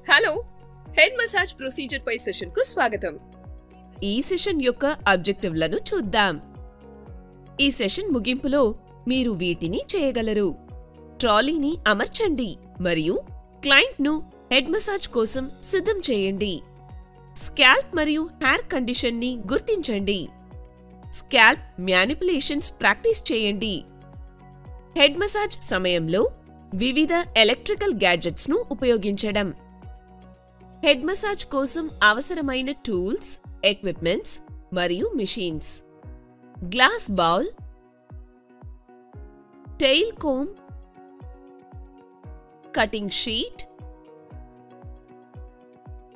Hello, head massage procedure పై session కు స్వాగతం. ఈ సెషన్ యొక్క ఆబ్జెక్టివ్లను చూద్దాం. ఈ సెషన్ ముగింపులో మీరు వీటిని చేయగలరు: ట్రాలీని అమర్చండి మరియు క్లయింట్ను హెడ్ మసాజ్ కోసం సిద్ధం చేయండి. స్కాల్ప్ మరియు హెయిర్ కండిషన్ని గుర్తించండి. స్కాల్ప్ మ్యానిపులేషన్స్ ప్రాక్టీస్ చేయండి. హెడ్ మసాజ్ సమయంలో వివిధ ఎలక్ట్రికల్ గ్యాడ్జెట్స్ను ఉపయోగించడం. హెడ్ మసాజ్ కోసం అవసరమైన టూల్స్, ఎక్విప్మెంట్స్ మరియు machines: glass bowl, tail comb, cutting sheet,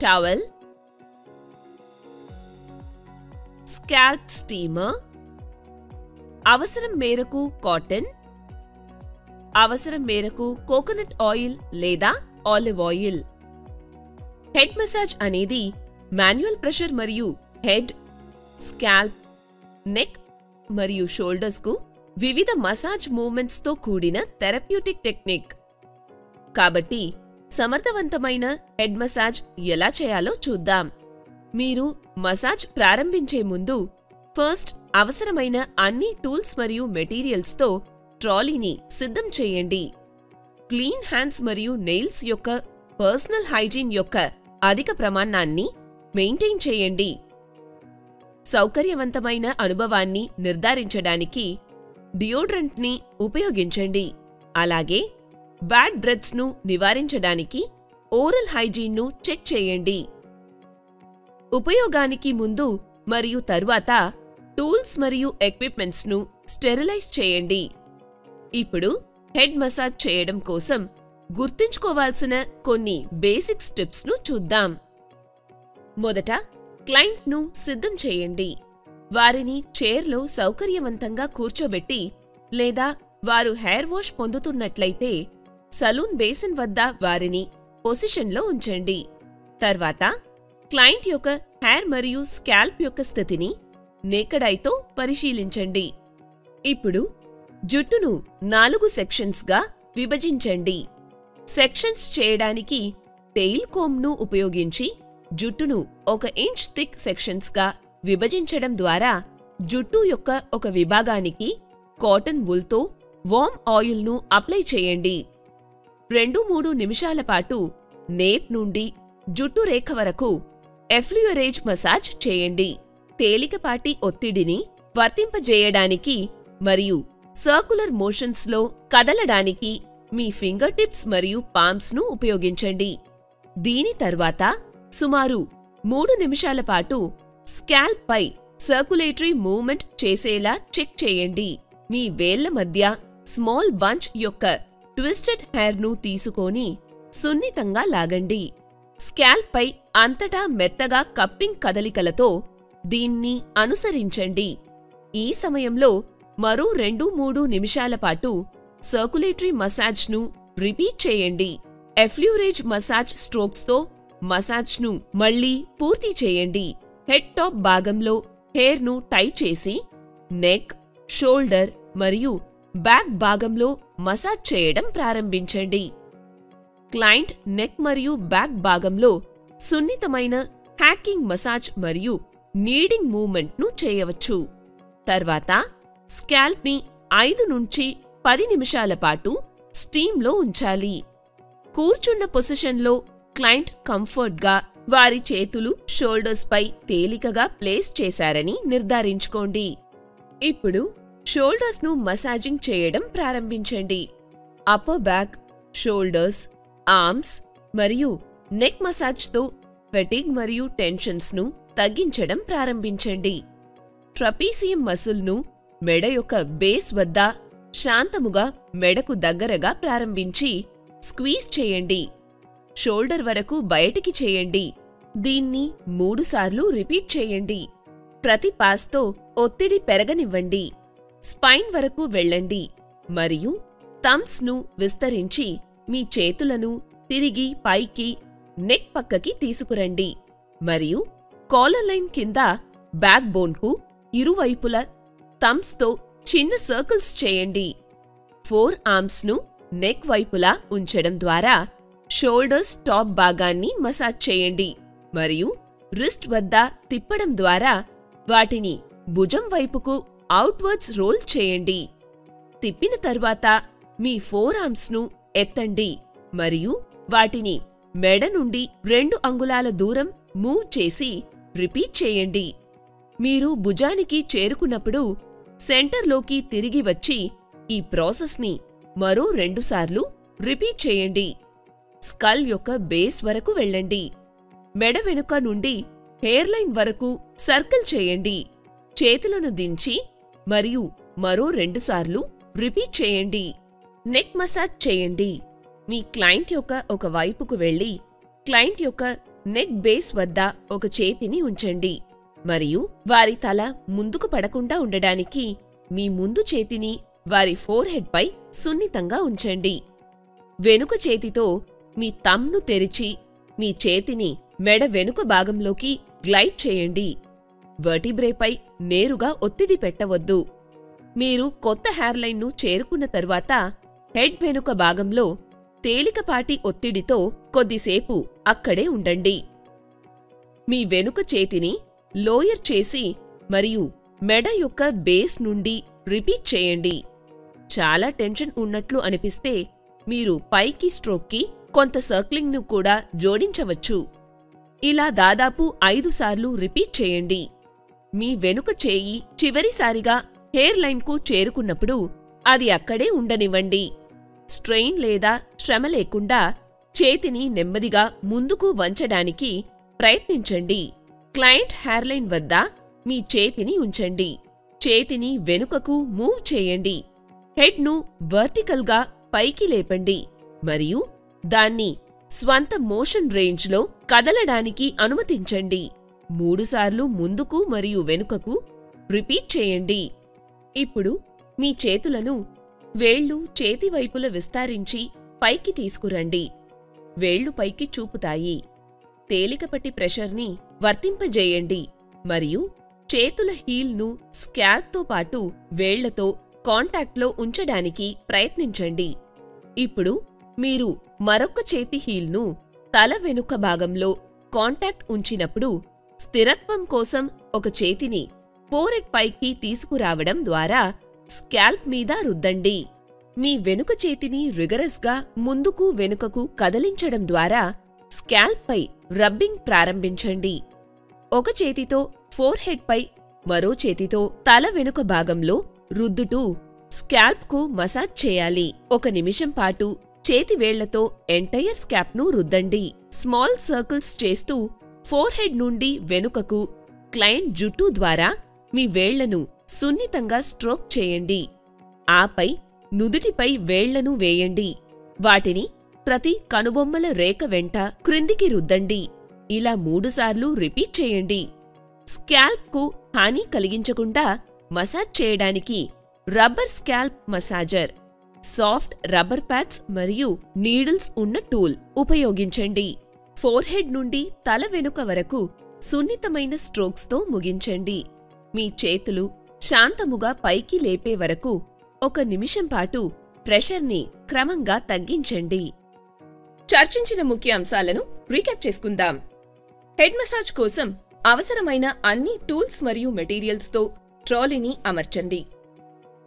towel, scalp steamer, అవసరం మేరకు కాటన్, అవసరం మేరకు కోకోనట్ ఆయిల్ లేదా ఆలివ్ ఆయిల్. హెడ్ మసాజ్ అనేది మాన్యువల్ ప్రెషర్ మరియు హెడ్, స్కాల్ప్, నెక్ మరియు షోల్డర్స్కు వివిధ మసాజ్ మూవ్మెంట్స్తో కూడిన థెరప్యూటిక్ టెక్నిక్. కాబట్టి సమర్థవంతమైన హెడ్ మసాజ్ ఎలా చేయాలో చూద్దాం. మీరు మసాజ్ ప్రారంభించే ముందు ఫస్ట్ అవసరమైన అన్ని టూల్స్ మరియు మెటీరియల్స్తో ట్రాలీని సిద్ధం చేయండి. క్లీన్ హ్యాండ్స్ మరియు నెయిల్స్ యొక్క పర్సనల్ హైజీన్ యొక్క అధిక ప్రమాణాన్ని మెయింటైన్ చేయండి. సౌకర్యవంతమైన అనుభవాన్ని నిర్ధారించడానికి డియోడ్రెంట్ని ఉపయోగించండి. అలాగే బ్యాడ్ బ్రెత్స్ను నివారించడానికి ఓరల్ హైజీన్ను చెక్ చేయండి. ఉపయోగానికి ముందు మరియు తరువాత టూల్స్ మరియు ఎక్విప్మెంట్స్ను స్టెరిలైజ్ చేయండి. ఇప్పుడు హెడ్ మసాజ్ చేయడం కోసం గుర్తుంచుకోవాల్సిన కొన్ని బేసిక్ స్టెప్స్ను చూద్దాం. మొదట క్లయింట్ను సిద్ధం చేయండి. వారిని చైర్లో సౌకర్యవంతంగా కూర్చోబెట్టి లేదా వారు హెయిర్ వాష్ పొందుతున్నట్లయితే సలూన్ బేసిన్ వద్ద వారిని పొజిషన్లో ఉంచండి. తర్వాత క్లయింట్ యొక్క హెయిర్ మరియు స్కాల్ప్ యొక్క స్థితిని నేకెడ్ ఐతో పరిశీలించండి. ఇప్పుడు జుట్టును 4 సెక్షన్స్గా విభజించండి. సెక్షన్స్ చేయడానికి టెయిల్ కోమ్ను ఉపయోగించి జుట్టును 1 ఇంచ్ థిక్ సెక్షన్స్గా విభజించడం ద్వారా జుట్టు యొక్క ఒక విభాగానికి కాటన్ వుల్తో వార్మ్ ఆయిల్ను అప్లై చేయండి. 2-3 నిమిషాల పాటు నేప్ నుండి జుట్టు రేఖ వరకు ఎఫ్ల్యూరేజ్ మసాజ్ చేయండి. తేలికపాటి ఒత్తిడిని వర్తింపజేయడానికి మరియు సర్కులర్ మోషన్స్లో కదలడానికి మీ ఫింగర్ టిప్స్ మరియు పామ్స్ను ఉపయోగించండి. దీని తర్వాత సుమారు 3 నిమిషాల పాటు స్కాల్ప్ పై సర్కులేటరీ మూవ్మెంట్ చేసేలా చెక్ చేయండి. మీ వేళ్ల మధ్య స్మాల్ బంచ్ యొక్క ట్విస్టెడ్ హెయిర్ను తీసుకొని సున్నితంగా లాగండి. స్కాల్ప్ పై అంతటా మెత్తగా కప్పింగ్ కదలికలతో దీన్ని అనుసరించండి. ఈ సమయంలో మరో 2-3 నిమిషాల పాటు సర్కులేటరీ మసాజ్ను రిపీట్ చేయండి. ఎఫ్ల్యూరేజ్ మసాజ్ స్ట్రోక్స్తో మసాజ్ను మళ్లీ పూర్తి చేయండి. హెడ్ టాప్ భాగంలో హెయిర్ను టై చేసి నెక్, షోల్డర్ మరియు బ్యాక్ భాగంలో మసాజ్ చేయడం ప్రారంభించండి. క్లయింట్ నెక్ మరియు బ్యాక్ భాగంలో సున్నితమైన హ్యాకింగ్ మసాజ్ మరియు నీడింగ్ మూవ్మెంట్ను చేయవచ్చు. తర్వాత స్కాల్ప్ని 5 నుంచి 10 నిమిషాల పాటు స్టీమ్లో ఉంచాలి. కూర్చున్న పొజిషన్లో క్లయింట్ కంఫర్ట్గా వారి చేతులు షోల్డర్స్పై తేలికగా ప్లేస్ చేశారని నిర్ధారించుకోండి. ఇప్పుడు షోల్డర్స్ను మసాజింగ్ చేయడం ప్రారంభించండి. అప్పర్ బ్యాక్, షోల్డర్స్, ఆర్మ్స్ మరియు నెక్ మసాజ్తో ఫెటిగ్ మరియు టెన్షన్స్ను తగ్గించడం ప్రారంభించండి. ట్రపీసియం మసిల్ను మెడ యొక్క బేస్ వద్ద శాంతముగా మెడకు దగ్గరగా ప్రారంభించి స్క్వీజ్ చేయండి. షోల్డర్ వరకు బయటికి చేయండి. దీన్ని 3 సార్లు రిపీట్ చేయండి. ప్రతి పాస్తో ఒత్తిడి పెరగనివ్వండి. స్పైన్ వరకు వెళ్ళండి మరియు థంబ్స్ను విస్తరించి మీ చేతులను తిరిగి పైకి నెక్ పక్కకి తీసుకురండి మరియు కాలర్ లైన్ కింద బ్యాక్ బోన్కు ఇరువైపుల థంబ్స్తో చిన్న సర్కిల్స్ చేయండి. 4 ఆర్మ్స్ను నెక్ వైపులా ఉంచడం ద్వారా షోల్డర్స్ టాప్ భాగాన్ని మసాజ్ చేయండి మరియు రిస్ట్ వద్ద తిప్పడం ద్వారా వాటిని భుజం వైపుకు అవుట్వర్డ్స్ రోల్ చేయండి. తిప్పిన తర్వాత మీ ఫోర్ ఆర్మ్స్ను ఎత్తండి మరియు వాటిని మెడ నుండి 2 అంగుళాల దూరం మూవ్ చేసి రిపీట్ చేయండి. మీరు భుజానికి చేరుకున్నప్పుడు సెంటర్లోకి తిరిగి వచ్చి ఈ ప్రాసెస్ని మరో 2 సార్లు రిపీట్ చేయండి. స్కల్ యొక్క బేస్ వరకు వెళ్ళండి. మెడ వెనుక నుండి హెయిర్ లైన్ వరకు సర్కిల్ చేయండి. చేతులను దించి మరియు మరో 2 సార్లు రిపీట్ చేయండి. నెక్ మసాజ్ చేయండి. మీ క్లయింట్ యొక్క ఒక వైపుకు వెళ్ళి క్లయింట్ యొక్క నెక్ బేస్ వద్ద ఒక చేతిని ఉంచండి మరియు వారి తల ముందుకు పడకుండా ఉండడానికి మీ ముందు చేతిని వారి ఫోర్హెడ్ పై సున్నితంగా ఉంచండి. వెనుక చేతితో మీ థంబ్ను తెరిచి మీ చేతిని మెడ వెనుక భాగంలోకి గ్లైడ్ చేయండి. వర్టిబ్రేపై నేరుగా ఒత్తిడి పెట్టవద్దు. మీరు కొత్త హెయిర్లైన్ను చేరుకున్న తరువాత హెడ్ వెనుక భాగంలో తేలికపాటి ఒత్తిడితో కొద్దిసేపు అక్కడే ఉండండి. మీ వెనుక చేతిని లోయర్ చేసి మరియు మెడ యొక్క బేస్ నుండి రిపీట్ చేయండి. చాలా టెన్షన్ ఉన్నట్లు అనిపిస్తే మీరు పైకి స్ట్రోక్కి కొంత సర్క్లింగ్ను కూడా జోడించవచ్చు. ఇలా దాదాపు 5 సార్లు రిపీట్ చేయండి. మీ వెనుక చేయి చివరిసారిగా హెయిర్ లైన్కు చేరుకున్నప్పుడు అది అక్కడే ఉండనివ్వండి. స్ట్రెయిన్ లేదా శ్రమ లేకుండా చేతిని నెమ్మదిగా ముందుకు వంచడానికి ప్రయత్నించండి. క్లయింట్ హెయిర్లైన్ వద్ద మీ చేతిని ఉంచండి. చేతిని వెనుకకు మూవ్ చేయండి. హెడ్ను వర్టికల్గా పైకి లేపండి మరియు దాన్ని స్వంత మోషన్ రేంజ్లో కదలడానికి అనుమతించండి. 3 సార్లు ముందుకు మరియు వెనుకకు రిపీట్ చేయండి. ఇప్పుడు మీ చేతులను వేళ్లు చేతివైపుల విస్తరించి పైకి తీసుకురండి. వేళ్లు పైకి చూపుతాయి. తేలికపటి ప్రెషర్ని వర్తింపజేయండి మరియు చేతుల హీల్ను స్కాల్ప్తో పాటు వేళ్లతో కాంటాక్ట్లో ఉంచడానికి ప్రయత్నించండి. ఇప్పుడు మీరు మరొక చేతి హీల్ను తల వెనుక భాగంలో కాంటాక్ట్ ఉంచినప్పుడు స్థిరత్వం కోసం ఒక చేతిని ఫోరెడ్ పైకి తీసుకురావడం ద్వారా స్కాల్ప్ మీద రుద్దండి. మీ వెనుక చేతిని రిగరస్గా ముందుకు వెనుకకు కదిలించడం ద్వారా స్కాల్ప్ పై రబ్బింగ్ ప్రారంభించండి. ఒక చేతితో ఫోర్హెడ్ పై మరో చేతితో తల వెనుక భాగంలో రుద్దుటూ స్కాల్ప్కు మసాజ్ చేయాలి. 1 నిమిషం పాటు చేతి వేళ్లతో ఎంటైర్ స్కాల్ప్ను రుద్దండి. స్మాల్ సర్కిల్స్ చేస్తూ ఫోర్హెడ్ నుండి వెనుకకు క్లయింట్ జుట్టు ద్వారా మీ వేళ్లను సున్నితంగా స్ట్రోక్ చేయండి. ఆపై నుదుటిపై వేళ్లను వేయండి. వాటిని ప్రతి కనుబొమ్మల రేఖ వెంట క్రిందికి రుద్దండి. ఇలా 3 సార్లు రిపీట్ చేయండి. స్కాల్ప్కు హాని కలిగించకుండా మసాజ్ చేయడానికి rubber scalp massager, soft rubber pads మరియు నీడిల్స్ ఉన్న టూల్ ఉపయోగించండి. ఫోర్హెడ్ నుండి తల వెనుక వరకు సున్నితమైన స్ట్రోక్స్తో ముగించండి. మీ చేతులు శాంతముగా పైకి లేపే వరకు 1 నిమిషం పాటు ప్రెషర్ని క్రమంగా తగ్గించండి. చర్చించిన ముఖ్య అంశాలను రీక్యాప్ చేసుకుందాం. హెడ్ మసాజ్ కోసం అవసరమైన అన్ని టూల్స్ మరియు మెటీరియల్స్తో ట్రాలీని అమర్చండి.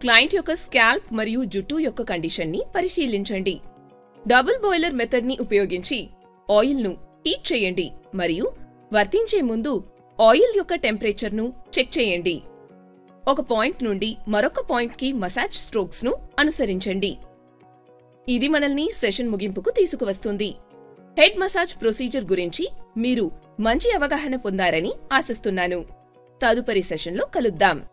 క్లయింట్ యొక్క స్కాల్ప్ మరియు జుట్టు యొక్క కండిషన్ని పరిశీలించండి. డబుల్ బాయిలర్ మెథడ్ని ఉపయోగించి ఆయిల్ను హీట్ చేయండి మరియు వర్తించే ముందు ఆయిల్ యొక్క టెంపరేచర్ను చెక్ చేయండి. ఒక పాయింట్ నుండి మరొక పాయింట్కి మసాజ్ స్ట్రోక్స్ను అనుసరించండి. ఇది మనల్ని సెషన్ ముగింపుకు తీసుకువస్తుంది. హెడ్ మసాజ్ ప్రొసీజర్ గురించి మీరు మంచి అవగాహన పొందారని ఆశిస్తున్నాను. తదుపరి సెషన్లో కలుద్దాం.